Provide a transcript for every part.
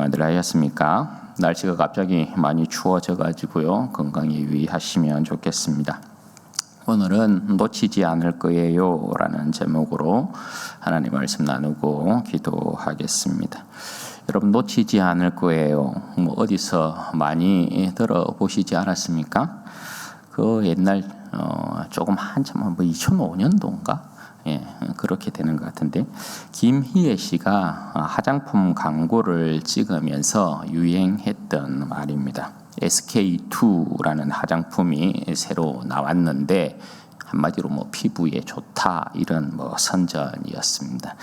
늘 하셨습니까? 날씨가 갑자기 많이 추워져 가지고요. 건강에 유의하시면 좋겠습니다. 오늘은 놓치지 않을 거예요 라는 제목으로 하나님 말씀 나누고 기도하겠습니다. 여러분, 놓치지 않을 거예요. 어디서 많이 들어보시지 않았습니까? 그 옛날 조금 한참 2005년도인가? 그렇게 되는 것 같은데, 김희애 씨가 화장품 광고를 찍으면서 유행했던 말입니다. SK2라는 화장품이 새로 나왔는데 한마디로 피부에 좋다 이런 선전이었습니다.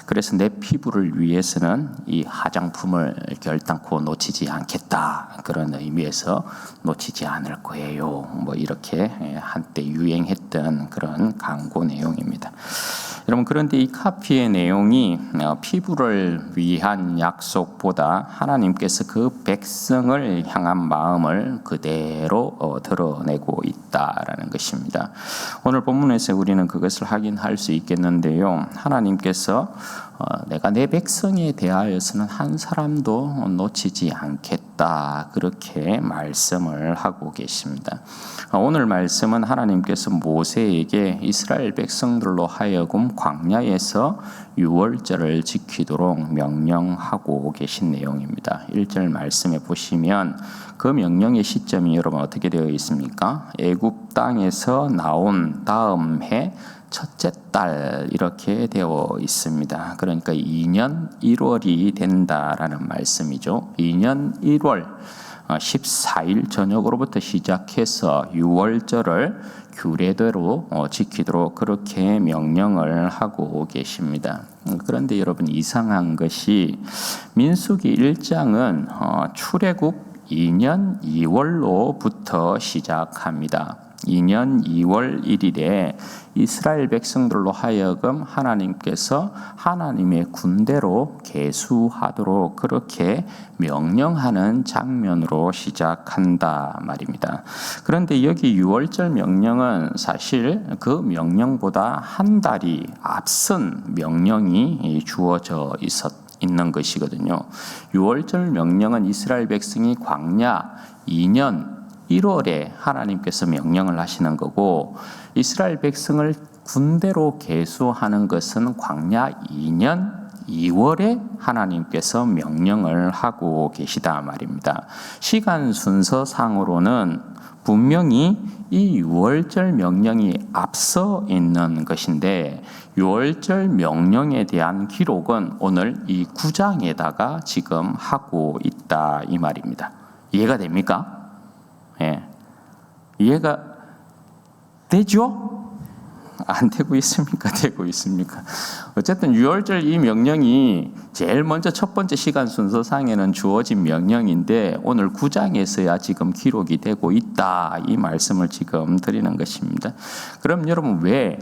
그래서 내 피부를 위해서는 이 화장품을 결단코 놓치지 않겠다, 그런 의미에서 놓치지 않을 거예요. 이렇게 한때 유행했던 그런 광고 내용입니다. 여러분, 그런데 이 카피의 내용이 피부를 위한 약속보다 하나님께서 그 백성을 향한 마음을 그대로 드러내고 있다라는 것입니다. 오늘 본문에서 우리는 그것을 확인할 수 있겠는데요. 하나님께서 내가 내 백성에 대하여서는 한 사람도 놓치지 않겠다, 그렇게 말씀을 하고 계십니다. 오늘 말씀은 하나님께서 모세에게 이스라엘 백성들로 하여금 광야에서 유월절을 지키도록 명령하고 계신 내용입니다. 1절 말씀에 보시면 그 명령의 시점이 여러분 어떻게 되어 있습니까? 애굽 땅에서 나온 다음 해 첫째 달 이렇게 되어 있습니다. 그러니까 2년 1월이 된다라는 말씀이죠. 2년 1월 14일 저녁으로부터 시작해서 6월절을 규례대로 지키도록 그렇게 명령을 하고 계십니다. 그런데 여러분, 이상한 것이 민수기 1장은 출애굽 2년 2월로부터 시작합니다. 2년 2월 1일에 이스라엘 백성들로 하여금 하나님께서 하나님의 군대로 계수하도록 그렇게 명령하는 장면으로 시작한다 말입니다. 그런데 여기 6월절 명령은 사실 그 명령보다 한 달이 앞선 명령이 주어져 있는 것이거든요. 6월절 명령은 이스라엘 백성이 광야 2년 1월에 하나님께서 명령을 하시는 거고, 이스라엘 백성을 군대로 계수하는 것은 광야 2년 2월에 하나님께서 명령을 하고 계시다 말입니다. 시간 순서상으로는 분명히 이 6월절 명령이 앞서 있는 것인데, 6월절 명령에 대한 기록은 오늘 이 9장에다가 지금 하고 있다 이 말입니다. 이해가 됩니까? 이해가 되죠? 안 되고 있습니까? 되고 있습니까? 어쨌든 6월절 이 명령이 제일 먼저 첫 번째 시간 순서상에는 주어진 명령인데 오늘 9장에서야 지금 기록이 되고 있다, 이 말씀을 지금 드리는 것입니다. 그럼 여러분, 왜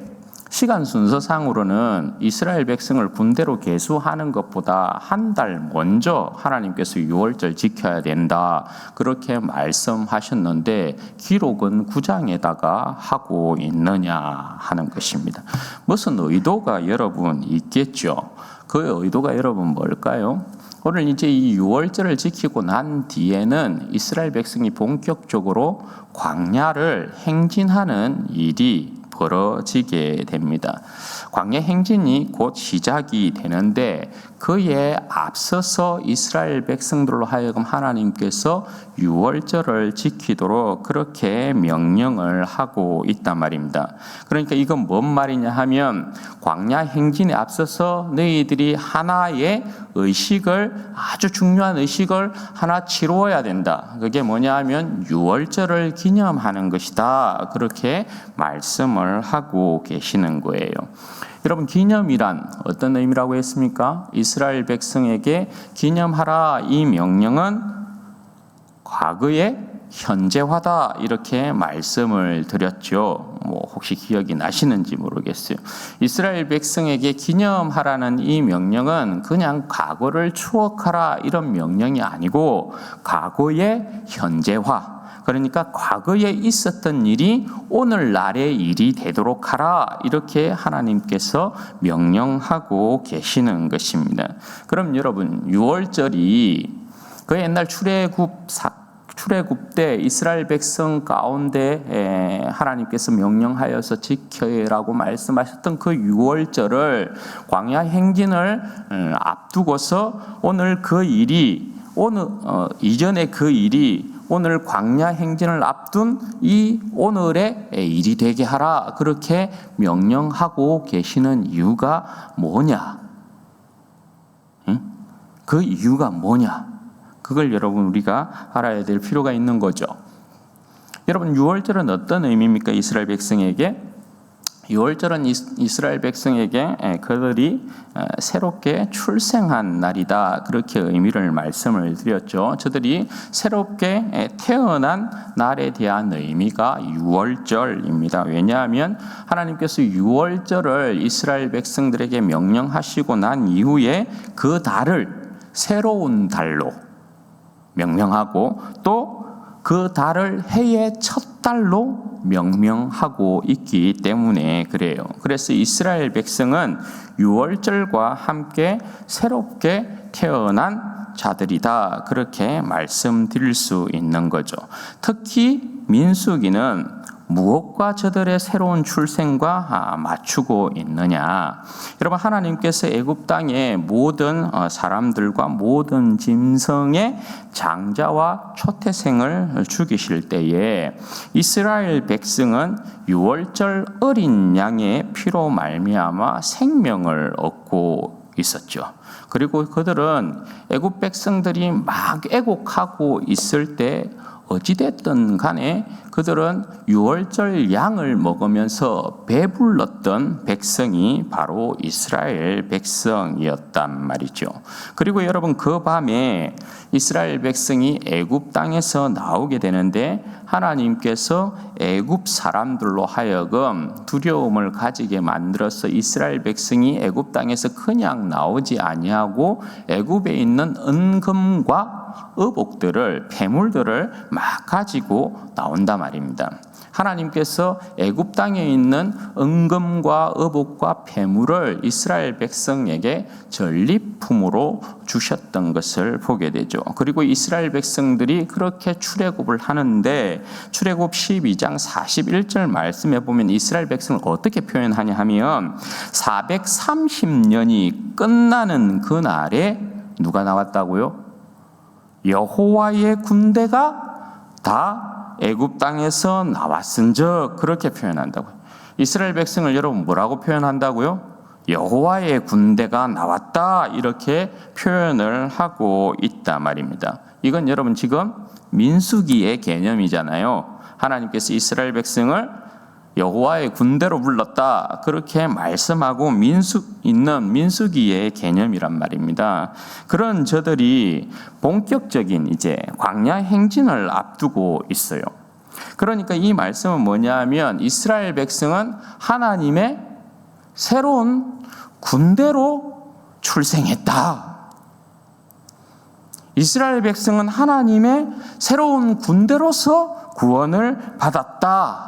시간 순서상으로는 이스라엘 백성을 군대로 계수하는 것보다 한 달 먼저 하나님께서 6월절 지켜야 된다, 그렇게 말씀하셨는데 기록은 9장에다가 하고 있느냐 하는 것입니다. 무슨 의도가 여러분 있겠죠? 그 의도가 여러분 뭘까요? 오늘 이제 이 6월절을 지키고 난 뒤에는 이스라엘 백성이 본격적으로 광야를 행진하는 일이 벌어지게 됩니다. 광야 행진이 곧 시작이 되는데 그에 앞서서 이스라엘 백성들로 하여금 하나님께서 6월절을 지키도록 그렇게 명령을 하고 있단 말입니다. 그러니까 이건 뭔 말이냐 하면, 광야 행진에 앞서서 너희들이 하나의 의식을, 아주 중요한 의식을 하나 치루어야 된다. 그게 뭐냐 하면 6월절을 기념하는 것이다, 그렇게 말씀을 하고 계시는 거예요. 여러분, 기념이란 어떤 의미라고 했습니까? 이스라엘 백성에게 기념하라, 이 명령은 과거의 현재화다, 이렇게 말씀을 드렸죠. 혹시 기억이 나시는지 모르겠어요. 이스라엘 백성에게 기념하라는 이 명령은 그냥 과거를 추억하라, 이런 명령이 아니고 과거의 현재화, 그러니까 과거에 있었던 일이 오늘날의 일이 되도록 하라, 이렇게 하나님께서 명령하고 계시는 것입니다. 그럼 여러분, 6월절이 그 옛날 출애굽 때 이스라엘 백성 가운데 하나님께서 명령하여서 지켜라고 말씀하셨던 그 유월절을 광야 행진을 앞두고서 오늘 그 일이 이전에 그 일이 오늘 광야 행진을 앞둔 이 오늘의 일이 되게 하라 그렇게 명령하고 계시는 이유가 뭐냐? 그 이유가 뭐냐? 그걸 여러분 우리가 알아야 될 필요가 있는 거죠. 여러분 유월절은 어떤 의미입니까? 이스라엘 백성에게 유월절은 이스라엘 백성에게 그들이 새롭게 출생한 날이다 그렇게 의미를 말씀을 드렸죠. 저들이 새롭게 태어난 날에 대한 의미가 유월절입니다. 왜냐하면 하나님께서 유월절을 이스라엘 백성들에게 명령하시고 난 이후에 그 달을 새로운 달로 명명하고 또 그 달을 해의 첫 달로 명명하고 있기 때문에 그래요. 그래서 이스라엘 백성은 유월절과 함께 새롭게 태어난 자들이다 그렇게 말씀드릴 수 있는 거죠. 특히 민수기는 무엇과 저들의 새로운 출생과 맞추고 있느냐? 여러분 하나님께서 애굽 땅의 모든 사람들과 모든 짐승의 장자와 초태생을 죽이실 때에 이스라엘 백성은 유월절 어린 양의 피로 말미암아 생명을 얻고 있었죠. 그리고 그들은 애굽 백성들이 막 애곡하고 있을 때 어찌됐든 간에 그들은 유월절 양을 먹으면서 배불렀던 백성이 바로 이스라엘 백성이었단 말이죠. 그리고 여러분 그 밤에 이스라엘 백성이 애굽 땅에서 나오게 되는데 하나님께서 애굽 사람들로 하여금 두려움을 가지게 만들어서 이스라엘 백성이 애굽 땅에서 그냥 나오지 아니하고 애굽에 있는 은금과 의복들을 폐물들을 막 가지고 나온단 말입니다. 하나님께서 애굽 땅에 있는 은금과 의복과 폐물을 이스라엘 백성에게 전리품으로 주셨던 것을 보게 되죠. 그리고 이스라엘 백성들이 그렇게 출애굽을 하는데 출애굽 12장 41절 말씀에 보면 이스라엘 백성을 어떻게 표현하냐 하면 430년이 끝나는 그날에 누가 나왔다고요? 여호와의 군대가 다 애굽 땅에서 나왔은즉 그렇게 표현한다고요. 이스라엘 백성을 여러분 뭐라고 표현한다고요? 여호와의 군대가 나왔다 이렇게 표현을 하고 있단 말입니다. 이건 여러분 지금 민수기의 개념이잖아요. 하나님께서 이스라엘 백성을 여호와의 군대로 불렀다 그렇게 말씀하고 있는 민수기의 개념이란 말입니다. 그런 저들이 본격적인 이제 광야 행진을 앞두고 있어요. 그러니까 이 말씀은 뭐냐면 이스라엘 백성은 하나님의 새로운 군대로 출생했다. 이스라엘 백성은 하나님의 새로운 군대로서 구원을 받았다.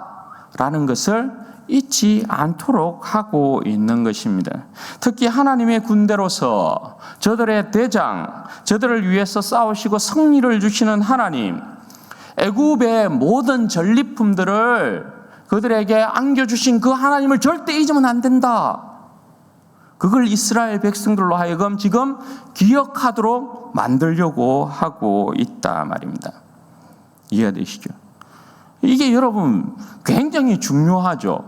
라는 것을 잊지 않도록 하고 있는 것입니다. 특히 하나님의 군대로서 저들의 대장, 저들을 위해서 싸우시고 승리를 주시는 하나님, 애굽의 모든 전리품들을 그들에게 안겨주신 그 하나님을 절대 잊으면 안 된다. 그걸 이스라엘 백성들로 하여금 지금 기억하도록 만들려고 하고 있다 말입니다. 이해가 되시죠? 이게 여러분 굉장히 중요하죠.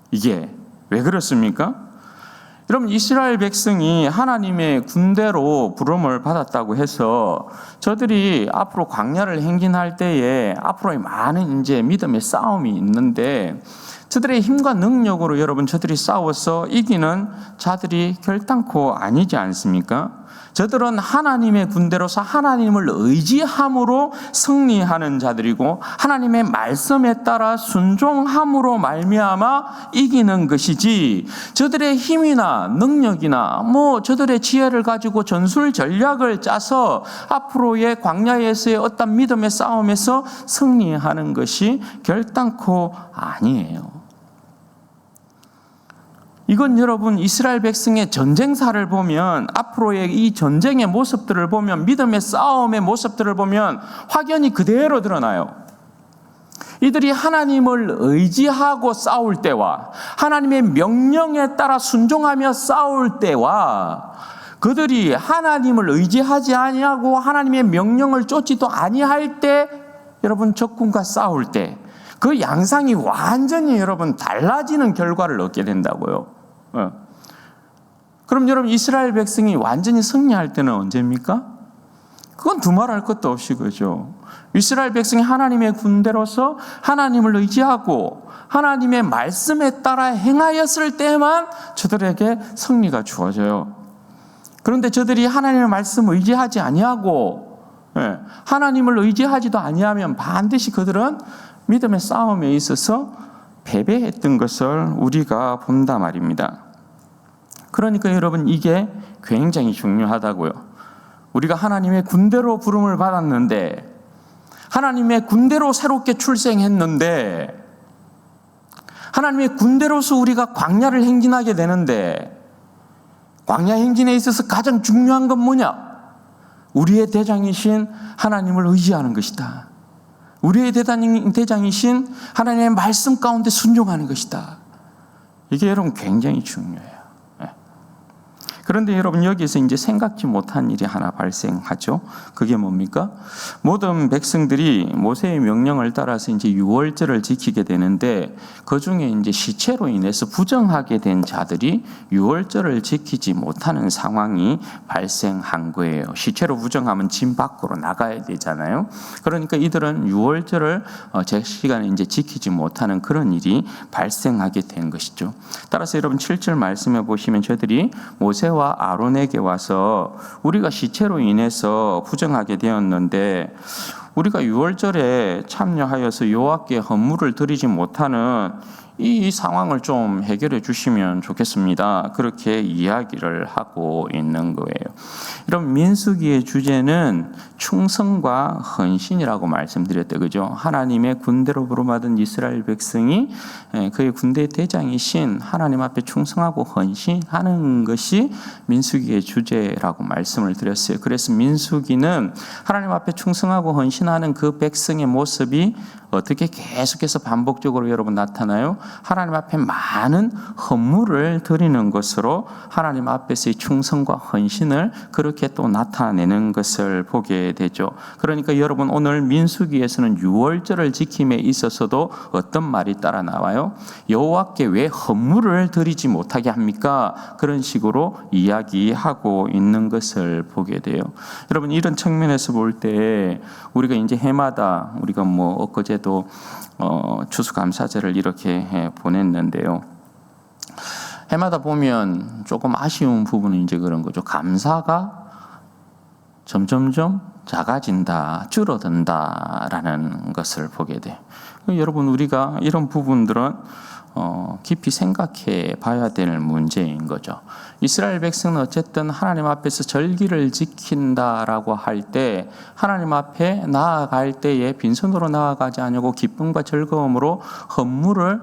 이게 왜 그렇습니까? 여러분 이스라엘 백성이 하나님의 군대로 부름을 받았다고 해서 저들이 앞으로 광야를 행진할 때에 앞으로 많은 이제 믿음의 싸움이 있는데 저들의 힘과 능력으로 여러분 저들이 싸워서 이기는 자들이 결단코 아니지 않습니까? 저들은 하나님의 군대로서 하나님을 의지함으로 승리하는 자들이고 하나님의 말씀에 따라 순종함으로 말미암아 이기는 것이지 저들의 힘이나 능력이나 저들의 지혜를 가지고 전술 전략을 짜서 앞으로의 광야에서의 어떤 믿음의 싸움에서 승리하는 것이 결단코 아니에요. 이건 여러분 이스라엘 백성의 전쟁사를 보면, 앞으로의 이 전쟁의 모습들을 보면, 믿음의 싸움의 모습들을 보면 확연히 그대로 드러나요. 이들이 하나님을 의지하고 싸울 때와 하나님의 명령에 따라 순종하며 싸울 때와 그들이 하나님을 의지하지 아니하고 하나님의 명령을 쫓지도 아니할 때, 여러분 적군과 싸울 때 그 양상이 완전히 여러분 달라지는 결과를 얻게 된다고요. 그럼 여러분 이스라엘 백성이 완전히 승리할 때는 언제입니까? 그건 두말할 것도 없이 그죠. 이스라엘 백성이 하나님의 군대로서 하나님을 의지하고 하나님의 말씀에 따라 행하였을 때만 저들에게 승리가 주어져요. 그런데 저들이 하나님의 말씀을 의지하지 아니하고 하나님을 의지하지도 아니하면 반드시 그들은 믿음의 싸움에 있어서 패배했던 것을 우리가 본다 말입니다. 그러니까 여러분 이게 굉장히 중요하다고요. 우리가 하나님의 군대로 부름을 받았는데, 하나님의 군대로 새롭게 출생했는데, 하나님의 군대로서 우리가 광야를 행진하게 되는데, 광야 행진에 있어서 가장 중요한 건 뭐냐? 우리의 대장이신 하나님을 의지하는 것이다. 우리의 대장이신 하나님의 말씀 가운데 순종하는 것이다. 이게 여러분 굉장히 중요해요. 그런데 여러분 여기서 이제 생각지 못한 일이 하나 발생하죠. 그게 뭡니까? 모든 백성들이 모세의 명령을 따라서 이제 유월절을 지키게 되는데, 그 중에 이제 시체로 인해서 부정하게 된 자들이 유월절을 지키지 못하는 상황이 발생한 거예요. 시체로 부정하면 진 밖으로 나가야 되잖아요. 그러니까 이들은 유월절을 제 시간에 이제 지키지 못하는 그런 일이 발생하게 된 것이죠. 따라서 여러분 7절 말씀해 보시면 저들이 모세와 아론에게 와서 우리가 시체로 인해서 부정하게 되었는데 우리가 유월절에 참여하여서 여호와께 헌물을 드리지 못하는 이 상황을 좀 해결해 주시면 좋겠습니다. 그렇게 이야기를 하고 있는 거예요. 여러분 민수기의 주제는 충성과 헌신이라고 말씀드렸죠. 그죠? 하나님의 군대로 부름받은 이스라엘 백성이 그의 군대 대장이신 하나님 앞에 충성하고 헌신하는 것이 민수기의 주제라고 말씀을 드렸어요. 그래서 민수기는 하나님 앞에 충성하고 헌신하는 그 백성의 모습이 어떻게 계속해서 반복적으로 여러분 나타나요? 하나님 앞에 많은 헌물을 드리는 것으로 하나님 앞에서의 충성과 헌신을 그렇게 또 나타내는 것을 보게 되죠. 그러니까 여러분 오늘 민수기에서는 유월절을 지킴에 있어서도 어떤 말이 따라 나와요? 여호와께 왜 헌물을 드리지 못하게 합니까? 그런 식으로 이야기하고 있는 것을 보게 돼요. 여러분 이런 측면에서 볼 때 우리가 이제 해마다 우리가 뭐 엊그제도 추수감사절을 이렇게 보냈는데요. 해마다 보면 조금 아쉬운 부분은 이제 그런 거죠. 감사가 점점점 작아진다, 줄어든다라는 것을 보게 돼요. 여러분 우리가 이런 부분들은 깊이 생각해 봐야 될 문제인 거죠. 이스라엘 백성은 어쨌든 하나님 앞에서 절기를 지킨다라고 할 때 하나님 앞에 나아갈 때에 빈손으로 나아가지 않고 기쁨과 즐거움으로 헌물을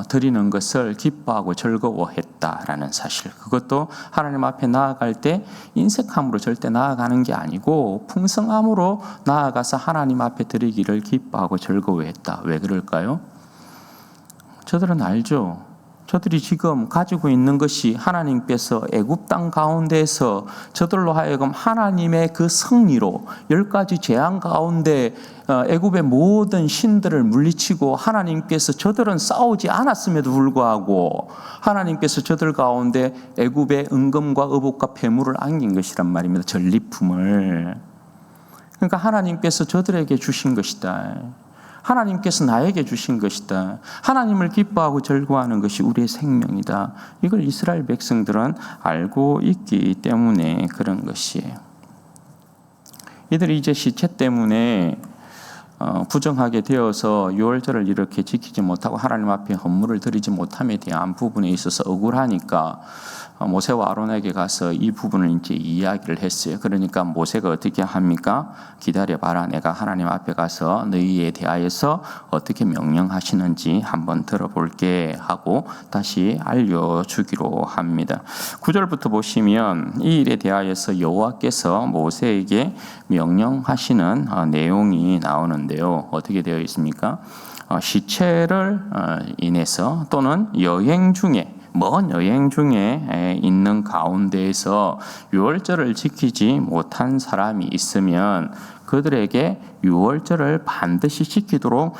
드리는 것을 기뻐하고 즐거워했다라는 사실. 그것도 하나님 앞에 나아갈 때 인색함으로 절대 나아가는 게 아니고 풍성함으로 나아가서 하나님 앞에 드리기를 기뻐하고 즐거워했다. 왜 그럴까요? 저들은 알죠. 저들이 지금 가지고 있는 것이 하나님께서 애굽 땅 가운데에서 저들로 하여금 하나님의 그 승리로 10가지 재앙 가운데 애굽의 모든 신들을 물리치고 하나님께서 저들은 싸우지 않았음에도 불구하고 하나님께서 저들 가운데 애굽의 은금과 의복과 폐물을 안긴 것이란 말입니다. 전리품을. 그러니까 하나님께서 저들에게 주신 것이다. 하나님께서 나에게 주신 것이다. 하나님을 기뻐하고 즐거워하는 것이 우리의 생명이다. 이걸 이스라엘 백성들은 알고 있기 때문에 그런 것이에요. 이들이 이제 시체 때문에 부정하게 되어서 유월절을 이렇게 지키지 못하고 하나님 앞에 헌물을 드리지 못함에 대한 부분에 있어서 억울하니까 모세와 아론에게 가서 이 부분을 이제 이야기를 했어요. 그러니까 모세가 어떻게 합니까? 기다려봐라. 내가 하나님 앞에 가서 너희에 대하여서 어떻게 명령하시는지 한번 들어볼게 하고 다시 알려주기로 합니다. 9절부터 보시면 이 일에 대하여서 여호와께서 모세에게 명령하시는 내용이 나오는데요. 어떻게 되어 있습니까? 시체를 인해서 또는 여행 중에 먼 여행 중에 있는 가운데에서 유월절을 지키지 못한 사람이 있으면 그들에게 유월절을 반드시 지키도록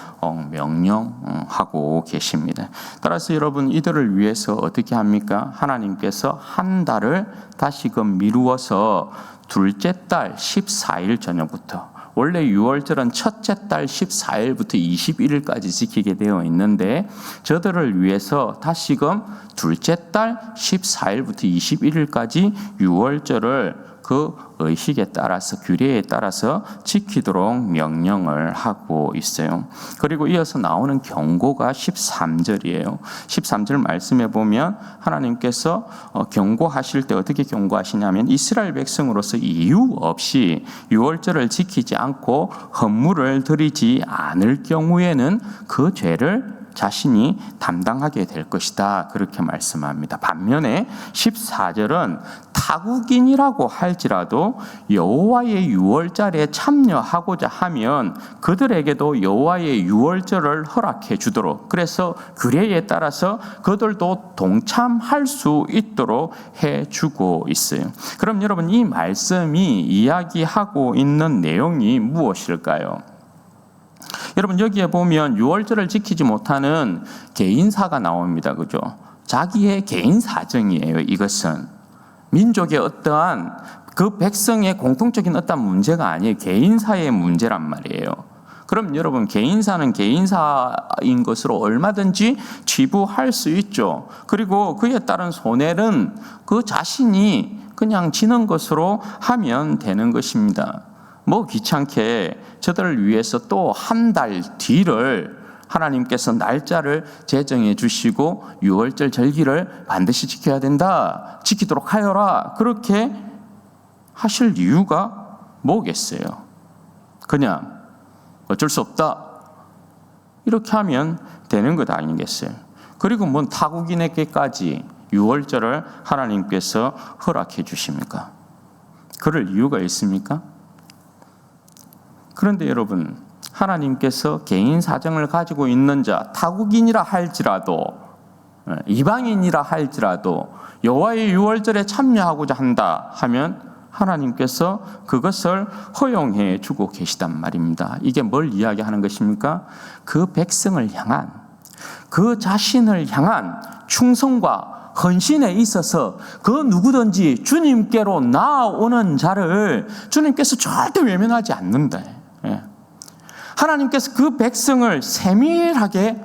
명령하고 계십니다. 따라서 여러분 이들을 위해서 어떻게 합니까? 하나님께서 한 달을 다시금 미루어서 둘째 달 14일 저녁부터, 원래 유월절은 첫째 달 14일부터 21일까지 지키게 되어 있는데 저들을 위해서 다시금 둘째 달 14일부터 21일까지 유월절을 그 의식에 따라서 규례에 따라서 지키도록 명령을 하고 있어요. 그리고 이어서 나오는 경고가 13절이에요. 13절 말씀해 보면 하나님께서 경고하실 때 어떻게 경고하시냐면 이스라엘 백성으로서 이유 없이 유월절을 지키지 않고 헌물을 드리지 않을 경우에는 그 죄를 자신이 담당하게 될 것이다. 그렇게 말씀합니다. 반면에 14절은 타국인이라고 할지라도 여호와의 유월절에 참여하고자 하면 그들에게도 여호와의 유월절을 허락해 주도록, 그래서 규례에 따라서 그들도 동참할 수 있도록 해주고 있어요. 그럼 여러분 이 말씀이 이야기하고 있는 내용이 무엇일까요? 여러분 여기에 보면 유월절을 지키지 못하는 개인사가 나옵니다. 그죠? 자기의 개인 사정이에요. 이것은 민족의 어떠한 그 백성의 공통적인 어떤 문제가 아니에요. 개인사의 문제란 말이에요. 그럼 여러분 개인사는 개인사인 것으로 얼마든지 치부할 수 있죠. 그리고 그에 따른 손해는 그 자신이 그냥 지는 것으로 하면 되는 것입니다. 뭐 귀찮게 저들을 위해서 또 한 달 뒤를 하나님께서 날짜를 제정해 주시고 유월절 절기를 반드시 지켜야 된다, 지키도록 하여라, 그렇게 하실 이유가 뭐겠어요? 그냥 어쩔 수 없다 이렇게 하면 되는 것 아니겠어요? 그리고 뭔 타국인에게까지 유월절을 하나님께서 허락해 주십니까? 그럴 이유가 있습니까? 그런데 여러분 하나님께서 개인 사정을 가지고 있는 자, 타국인이라 할지라도 이방인이라 할지라도 여호와의 유월절에 참여하고자 한다 하면 하나님께서 그것을 허용해 주고 계시단 말입니다. 이게 뭘 이야기하는 것입니까? 그 백성을 향한, 그 자신을 향한 충성과 헌신에 있어서 그 누구든지 주님께로 나아오는 자를 주님께서 절대 외면하지 않는다. 하나님께서 그 백성을 세밀하게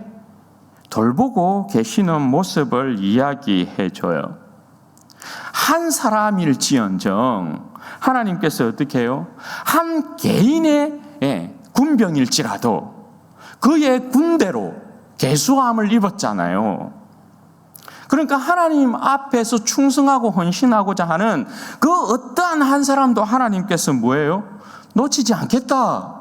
돌보고 계시는 모습을 이야기해 줘요. 한 사람일지언정 하나님께서 어떻게 해요? 한 개인의 군병일지라도 그의 군대로 계수함을 입었잖아요. 그러니까 하나님 앞에서 충성하고 헌신하고자 하는 그 어떠한 한 사람도 하나님께서 뭐예요? 놓치지 않겠다.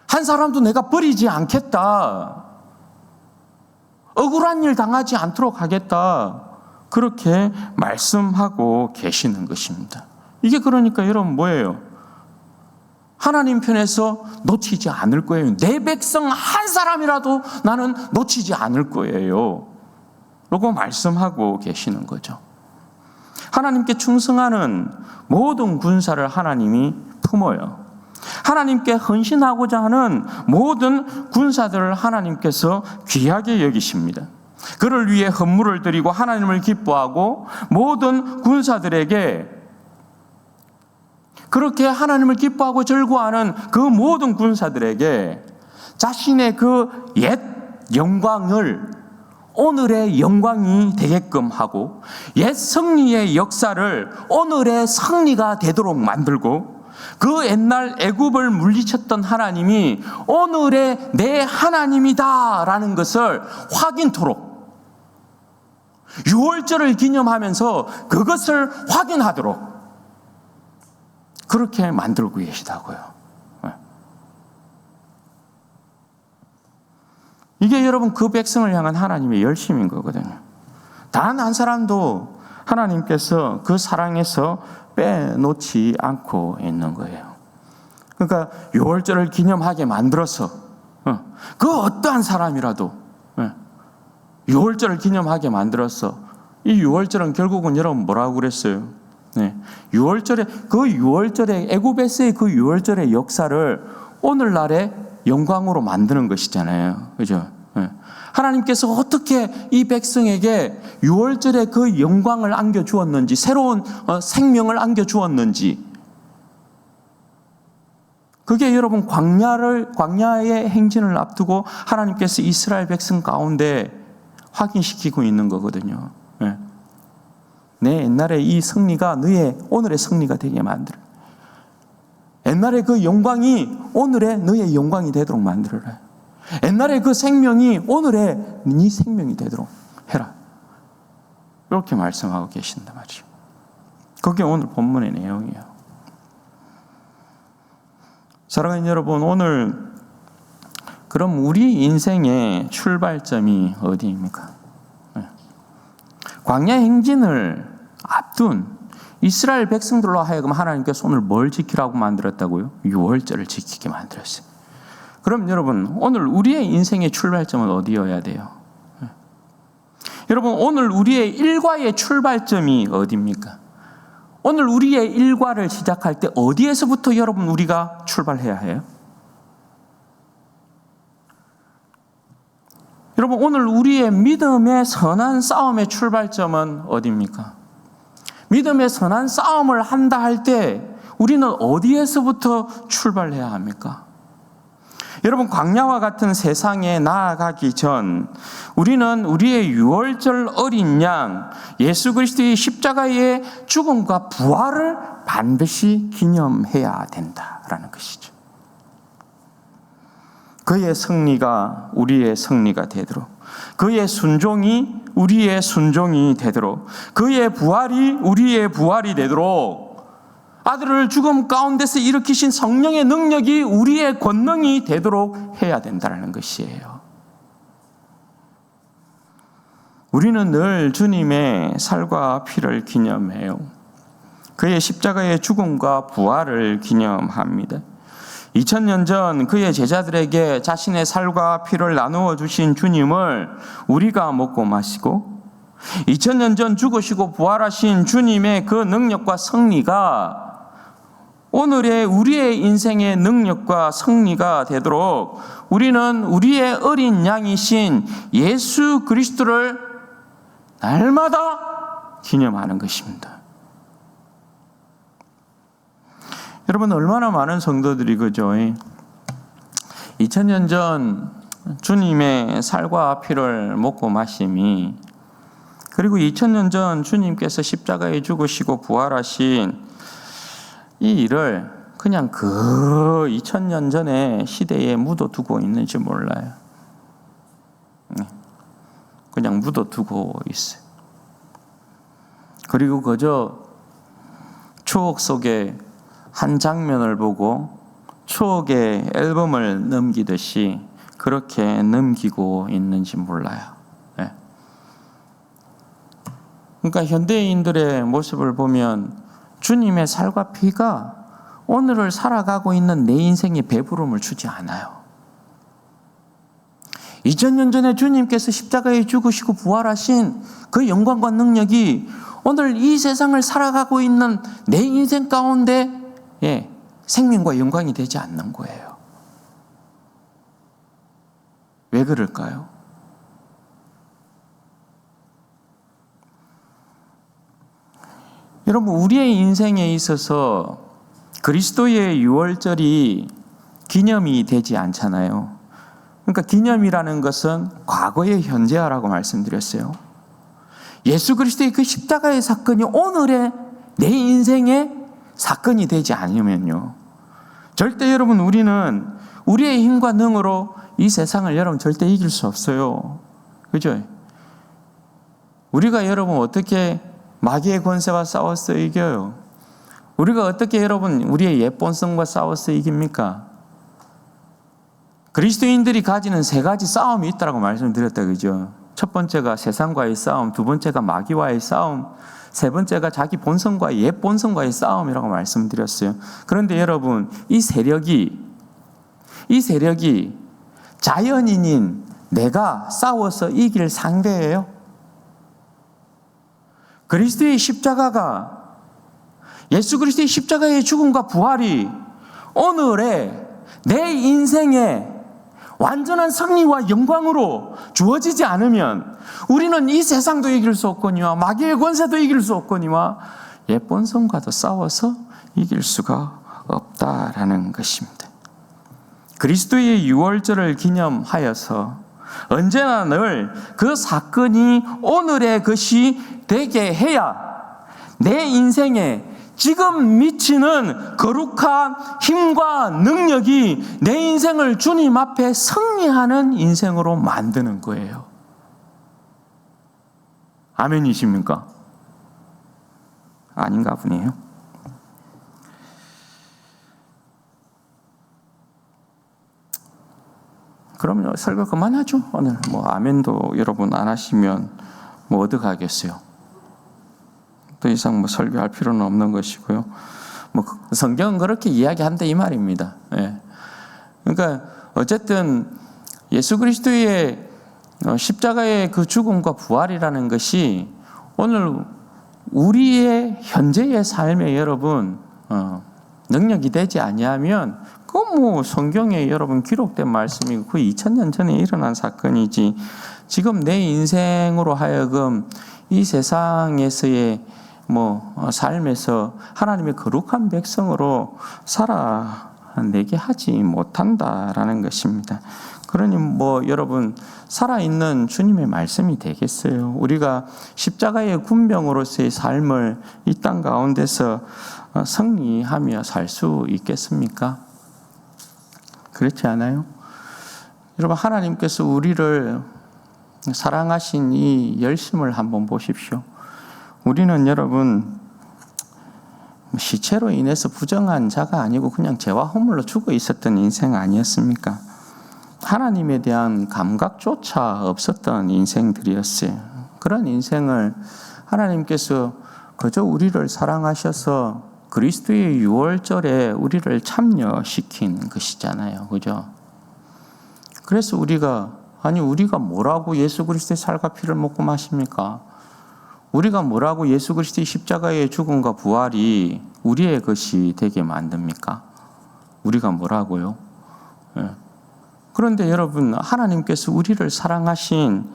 한 사람도 내가 버리지 않겠다. 억울한 일 당하지 않도록 하겠다. 그렇게 말씀하고 계시는 것입니다. 이게 그러니까 여러분 뭐예요? 하나님 편에서 놓치지 않을 거예요. 내 백성 한 사람이라도 나는 놓치지 않을 거예요. 라고 말씀하고 계시는 거죠. 하나님께 충성하는 모든 군사를 하나님이 품어요. 하나님께 헌신하고자 하는 모든 군사들을 하나님께서 귀하게 여기십니다. 그를 위해 헌물을 드리고 하나님을 기뻐하고 모든 군사들에게 그렇게 하나님을 기뻐하고 즐거워하는 그 모든 군사들에게 자신의 그 옛 영광을 오늘의 영광이 되게끔 하고 옛 승리의 역사를 오늘의 승리가 되도록 만들고 그 옛날 애굽을 물리쳤던 하나님이 오늘의 내 하나님이다라는 것을 확인토록 유월절을 기념하면서 그것을 확인하도록 그렇게 만들고 계시다고요. 이게 여러분 그 백성을 향한 하나님의 열심인 거거든요. 단 한 사람도 하나님께서 그 사랑에서 빼놓지 않고 있는 거예요. 그러니까 유월절을 기념하게 만들어서 그 어떠한 사람이라도 유월절을 기념하게 만들어서 이 유월절은 결국은 여러분 뭐라고 그랬어요? 유월절의 애굽에서의 그 유월절의 역사를 오늘날의 영광으로 만드는 것이잖아요. 그죠? 하나님께서 어떻게 이 백성에게 유월절의 그 영광을 안겨주었는지, 새로운 생명을 안겨주었는지, 그게 여러분 광야의 행진을 앞두고 하나님께서 이스라엘 백성 가운데 확인시키고 있는 거거든요. 내 옛날에 이 승리가 너의 오늘의 승리가 되게 만들어. 옛날에 그 영광이 오늘의 너의 영광이 되도록 만들어라. 옛날에 그 생명이 오늘의 네 생명이 되도록 해라. 이렇게 말씀하고 계신단 말이죠. 그게 오늘 본문의 내용이에요. 사랑하는 여러분, 오늘 그럼 우리 인생의 출발점이 어디입니까? 광야 행진을 앞둔 이스라엘 백성들로 하여금 하나님께서 오늘 뭘 지키라고 만들었다고요? 유월절을 지키게 만들었어요. 그럼 여러분, 오늘 우리의 인생의 출발점은 어디여야 돼요? 여러분, 오늘 우리의 일과의 출발점이 어디입니까? 오늘 우리의 일과를 시작할 때 어디에서부터 여러분 우리가 출발해야 해요? 여러분, 오늘 우리의 믿음의 선한 싸움의 출발점은 어디입니까? 믿음의 선한 싸움을 한다 할 때 우리는 어디에서부터 출발해야 합니까? 여러분, 광야와 같은 세상에 나아가기 전 우리는 우리의 유월절 어린 양 예수 그리스도의 십자가의 죽음과 부활을 반드시 기념해야 된다라는 것이죠. 그의 승리가 우리의 승리가 되도록, 그의 순종이 우리의 순종이 되도록, 그의 부활이 우리의 부활이 되도록, 아들을 죽음 가운데서 일으키신 성령의 능력이 우리의 권능이 되도록 해야 된다는 것이에요. 우리는 늘 주님의 살과 피를 기념해요. 그의 십자가의 죽음과 부활을 기념합니다. 2000년 전 그의 제자들에게 자신의 살과 피를 나누어 주신 주님을 우리가 먹고 마시고, 2000년 전 죽으시고 부활하신 주님의 그 능력과 승리가 오늘의 우리의 인생의 능력과 승리가 되도록 우리는 우리의 어린 양이신 예수 그리스도를 날마다 기념하는 것입니다. 여러분, 얼마나 많은 성도들이 그죠? 2000년 전 주님의 살과 피를 먹고 마심이, 그리고 2000년 전 주님께서 십자가에 죽으시고 부활하신 이 일을 그냥 그 2000년 전의 시대에 묻어두고 있는지 몰라요. 그냥 묻어두고 있어요. 그리고 그저 추억 속에 한 장면을 보고 추억의 앨범을 넘기듯이 그렇게 넘기고 있는지 몰라요. 그러니까 현대인들의 모습을 보면 주님의 살과 피가 오늘을 살아가고 있는 내 인생에 배부름을 주지 않아요. 2000년 전에 주님께서 십자가에 죽으시고 부활하신 그 영광과 능력이 오늘 이 세상을 살아가고 있는 내 인생 가운데 생명과 영광이 되지 않는 거예요. 왜 그럴까요? 여러분, 우리의 인생에 있어서 그리스도의 유월절이 기념이 되지 않잖아요. 그러니까 기념이라는 것은 과거의 현재화라고 말씀드렸어요. 예수 그리스도의 그 십자가의 사건이 오늘의 내 인생의 사건이 되지 않으면요. 절대 여러분 우리는 우리의 힘과 능으로 이 세상을 여러분 절대 이길 수 없어요. 그죠? 우리가 여러분 어떻게 마귀의 권세와 싸워서 이겨요? 우리가 어떻게 여러분 우리의 옛본성과 싸워서 이깁니까? 그리스도인들이 가지는 세 가지 싸움이 있다고 말씀드렸다. 그죠? 첫 번째가 세상과의 싸움, 두 번째가 마귀와의 싸움, 세 번째가 자기 본성과 옛 본성과의 싸움이라고 말씀드렸어요. 그런데 여러분, 이 세력이 자연인인 내가 싸워서 이길 상대예요. 그리스도의 십자가가, 예수 그리스도의 십자가의 죽음과 부활이 오늘의 내 인생에 완전한 승리와 영광으로 주어지지 않으면 우리는 이 세상도 이길 수 없거니와 마귀의 권세도 이길 수 없거니와 옛 본성과도 싸워서 이길 수가 없다라는 것입니다. 그리스도의 유월절을 기념하여서 언제나 늘 그 사건이 오늘의 것이 되게 해야 내 인생에 지금 미치는 거룩한 힘과 능력이 내 인생을 주님 앞에 승리하는 인생으로 만드는 거예요. 아멘이십니까? 아닌가 보네요. 그럼요, 설교 그만하죠. 오늘 아멘도 여러분 안 하시면 어디 가겠어요? 더 이상 설교할 필요는 없는 것이고요. 성경은 그렇게 이야기한다 이 말입니다. 예. 그러니까 어쨌든 예수 그리스도의 십자가의 그 죽음과 부활이라는 것이 오늘 우리의 현재의 삶에 여러분 능력이 되지 아니하면 그건 성경에 여러분 기록된 말씀이고 그 2000년 전에 일어난 사건이지 지금 내 인생으로 하여금 이 세상에서의 삶에서 하나님의 거룩한 백성으로 살아내게 하지 못한다라는 것입니다. 그러니 여러분 살아있는 주님의 말씀이 되겠어요. 우리가 십자가의 군병으로서의 삶을 이 땅 가운데서 승리하며 살 수 있겠습니까? 그렇지 않아요? 여러분 하나님께서 우리를 사랑하신 이 열심을 한번 보십시오. 우리는 여러분 시체로 인해서 부정한 자가 아니고 그냥 죄와 허물로 죽어 있었던 인생 아니었습니까? 하나님에 대한 감각조차 없었던 인생들이었어요. 그런 인생을 하나님께서 그저 우리를 사랑하셔서 그리스도의 유월절에 우리를 참여시킨 것이잖아요. 그죠? 그래서 우리가 뭐라고 예수 그리스도의 살과 피를 먹고 마십니까? 우리가 뭐라고 예수 그리스도의 십자가의 죽음과 부활이 우리의 것이 되게 만듭니까? 우리가 뭐라고요? 예. 그런데 여러분 하나님께서 우리를 사랑하신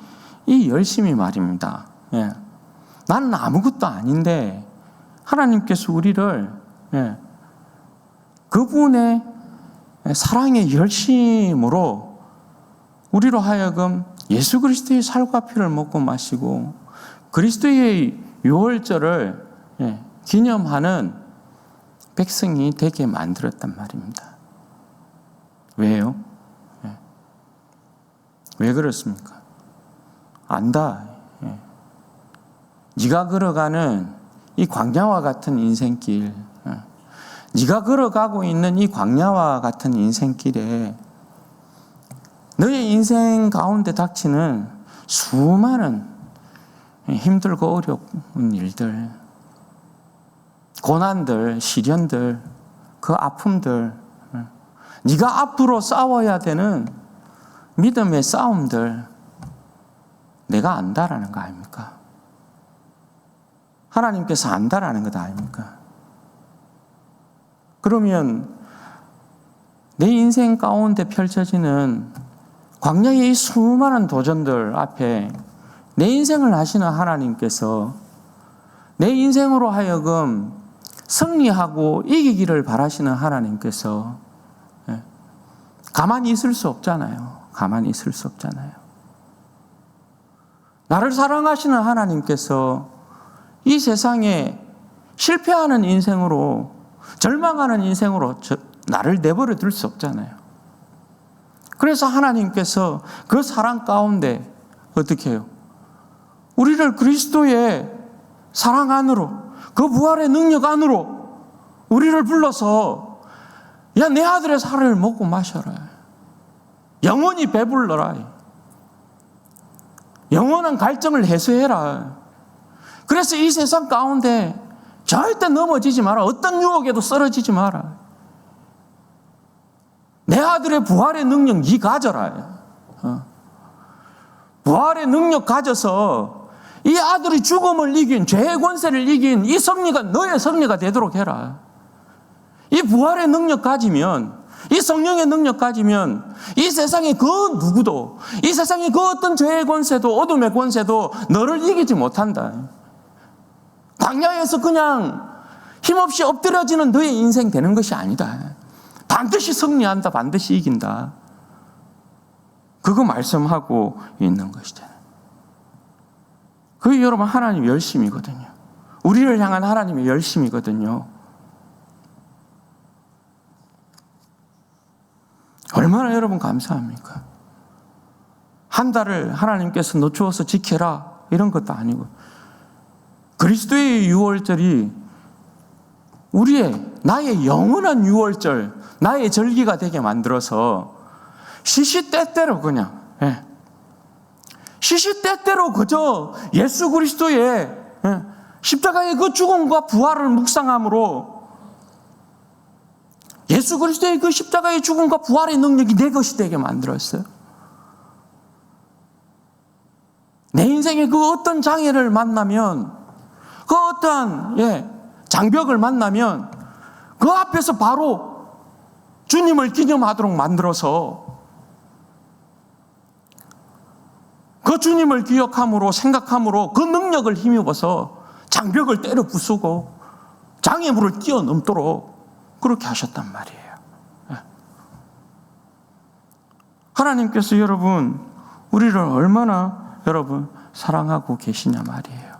이 열심이 말입니다. 예. 나는 아무것도 아닌데 하나님께서 우리를 그분의 사랑의 열심으로 우리로 하여금 예수 그리스도의 살과 피를 먹고 마시고 그리스도의 유월절을 기념하는 백성이 되게 만들었단 말입니다. 왜요? 왜 그렇습니까? 안다. 네가 걸어가는 이 광야와 같은 인생길, 네가 걸어가고 있는 이 광야와 같은 인생길에 너의 인생 가운데 닥치는 수많은 힘들고 어려운 일들, 고난들, 시련들, 그 아픔들, 네가 앞으로 싸워야 되는 믿음의 싸움들 내가 안다라는 거 아닙니까? 하나님께서 안다라는 것 아닙니까? 그러면 내 인생 가운데 펼쳐지는 광야의 이 수많은 도전들 앞에 내 인생을 아시는 하나님께서 내 인생으로 하여금 승리하고 이기기를 바라시는 하나님께서 가만히 있을 수 없잖아요. 가만히 있을 수 없잖아요. 나를 사랑하시는 하나님께서 이 세상에 실패하는 인생으로 절망하는 인생으로 나를 내버려 둘 수 없잖아요. 그래서 하나님께서 그 사랑 가운데 어떻게 해요? 우리를 그리스도의 사랑 안으로, 그 부활의 능력 안으로 우리를 불러서 야, 내 아들의 살을 먹고 마셔라. 영원히 배불러라. 영원한 갈증을 해소해라. 그래서 이 세상 가운데 절대 넘어지지 마라. 어떤 유혹에도 쓰러지지 마라. 내 아들의 부활의 능력 네 가져라. 부활의 능력 가져서 이 아들이 죽음을 이긴, 죄의 권세를 이긴 이 승리가 너의 승리가 되도록 해라. 이 부활의 능력 가지면, 이 성령의 능력 가지면 이 세상의 그 누구도, 이 세상의 그 어떤 죄의 권세도 어둠의 권세도 너를 이기지 못한다. 광야에서 그냥 힘없이 엎드려지는 너의 인생 되는 것이 아니다. 반드시 승리한다. 반드시 이긴다. 그거 말씀하고 있는 것이잖아요. 그게 여러분 하나님의 열심이거든요. 우리를 향한 하나님의 열심이거든요. 얼마나 여러분 감사합니까? 한 달을 하나님께서 늦추어서 지켜라 이런 것도 아니고, 그리스도의 유월절이 나의 영원한 유월절, 나의 절기가 되게 만들어서 시시때때로 그냥 시시때때로 그저 예수 그리스도의 십자가의 그 죽음과 부활을 묵상함으로 예수 그리스도의 그 십자가의 죽음과 부활의 능력이 내 것이 되게 만들었어요. 내 인생의 그 어떤 장애를 만나면, 그 어떠한 장벽을 만나면 그 앞에서 바로 주님을 기념하도록 만들어서 그 주님을 기억함으로, 생각함으로 그 능력을 힘입어서 장벽을 때려 부수고 장애물을 뛰어넘도록 그렇게 하셨단 말이에요. 하나님께서 여러분 우리를 얼마나 여러분 사랑하고 계시냐 말이에요.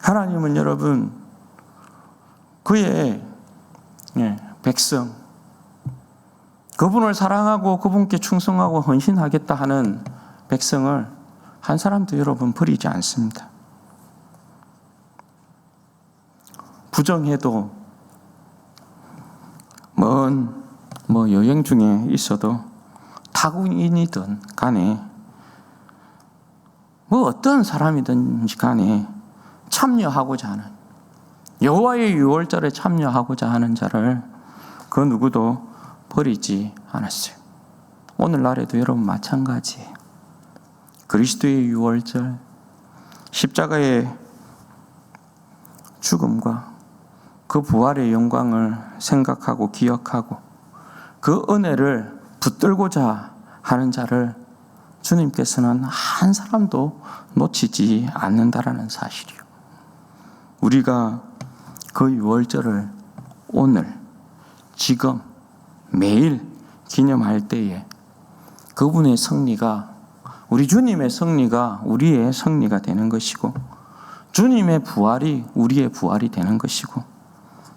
하나님은 여러분 그의 백성, 그분을 사랑하고 그분께 충성하고 헌신하겠다 하는 백성을 한 사람도 여러분 버리지 않습니다. 부정해도 먼 여행 중에 있어도 타국인이든 간에 어떤 사람이든지 간에 참여하고자 하는, 여호와의 유월절에 참여하고자 하는 자를 그 누구도 버리지 않았어요. 오늘날에도 여러분 마찬가지예요. 그리스도의 유월절, 십자가의 죽음과 그 부활의 영광을 생각하고 기억하고 그 은혜를 붙들고자 하는 자를 주님께서는 한 사람도 놓치지 않는다라는 사실이요. 우리가 그 유월절을 오늘, 지금, 매일 기념할 때에 그분의 승리가, 우리 주님의 승리가 우리의 승리가 되는 것이고, 주님의 부활이 우리의 부활이 되는 것이고,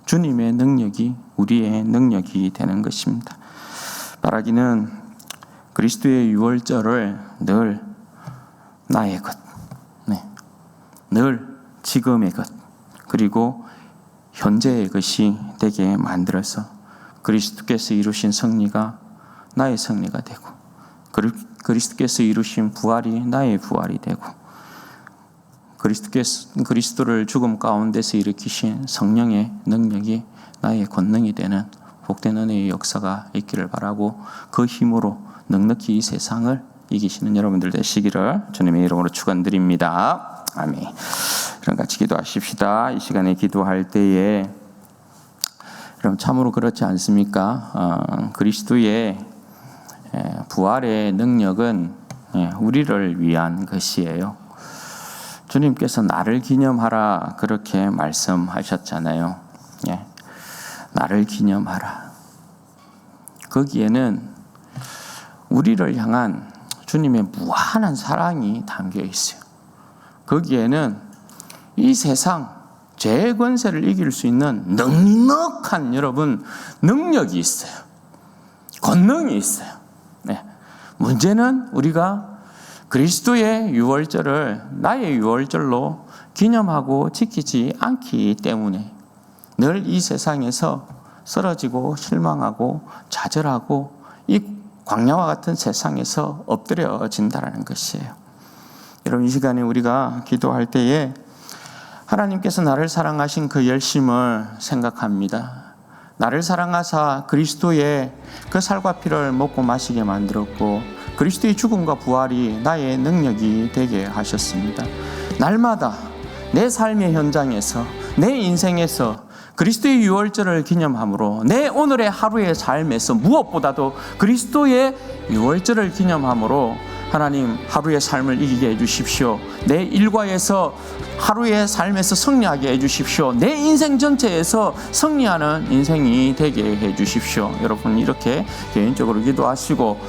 주님의 능력이 우리의 능력이 되는 것입니다. 바라기는 그리스도의 유월절을 늘 나의 것, 늘 지금의 것, 그리고 현재의 것이 되게 만들어서 그리스도께서 이루신 승리가 나의 승리가 되고, 그리스도께서 이루신 부활이 나의 부활이 되고, 그리스도를 죽음 가운데서 일으키신 성령의 능력이 나의 권능이 되는 복된 은혜의 역사가 있기를 바라고, 그 힘으로 넉넉히 이 세상을 이기시는 여러분들 되시기를 주님의 이름으로 축원드립니다. 아멘. 그럼 같이 기도하십시다. 이 시간에 기도할 때에 여러분 참으로 그렇지 않습니까? 그리스도의 부활의 능력은 우리를 위한 것이에요. 주님께서 나를 기념하라 그렇게 말씀하셨잖아요. 나를 기념하라. 거기에는 우리를 향한 주님의 무한한 사랑이 담겨 있어요. 거기에는 이 세상 죄의 권세를 이길 수 있는 넉넉한 여러분 능력이 있어요. 권능이 있어요. 네. 문제는 우리가 그리스도의 유월절을 나의 유월절로 기념하고 지키지 않기 때문에 늘 이 세상에서 쓰러지고 실망하고 좌절하고 이 광야와 같은 세상에서 엎드려진다는 것이에요. 여러분, 이 시간에 우리가 기도할 때에 하나님께서 나를 사랑하신 그 열심을 생각합니다. 나를 사랑하사 그리스도의 그 살과 피를 먹고 마시게 만들었고 그리스도의 죽음과 부활이 나의 능력이 되게 하셨습니다. 날마다 내 삶의 현장에서 내 인생에서 그리스도의 유월절을 기념함으로 내 오늘의 하루의 삶에서 무엇보다도 그리스도의 유월절을 기념함으로 하나님 하루의 삶을 이기게 해주십시오. 내 일과에서 하루의 삶에서 승리하게 해주십시오. 내 인생 전체에서 승리하는 인생이 되게 해주십시오. 여러분, 이렇게 개인적으로 기도하시고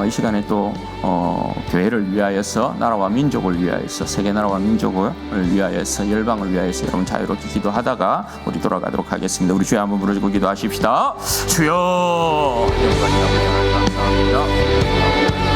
이 시간에 또 교회를 위하여서, 나라와 민족을 위하여서, 세계 나라와 민족을 위하여서, 열방을 위하여서 여러분 자유롭게 기도하다가 우리 돌아가도록 하겠습니다. 우리 주여 한번 부르시고 기도하십시다. 주여, 영광이 아버지 하나님 감사합니다.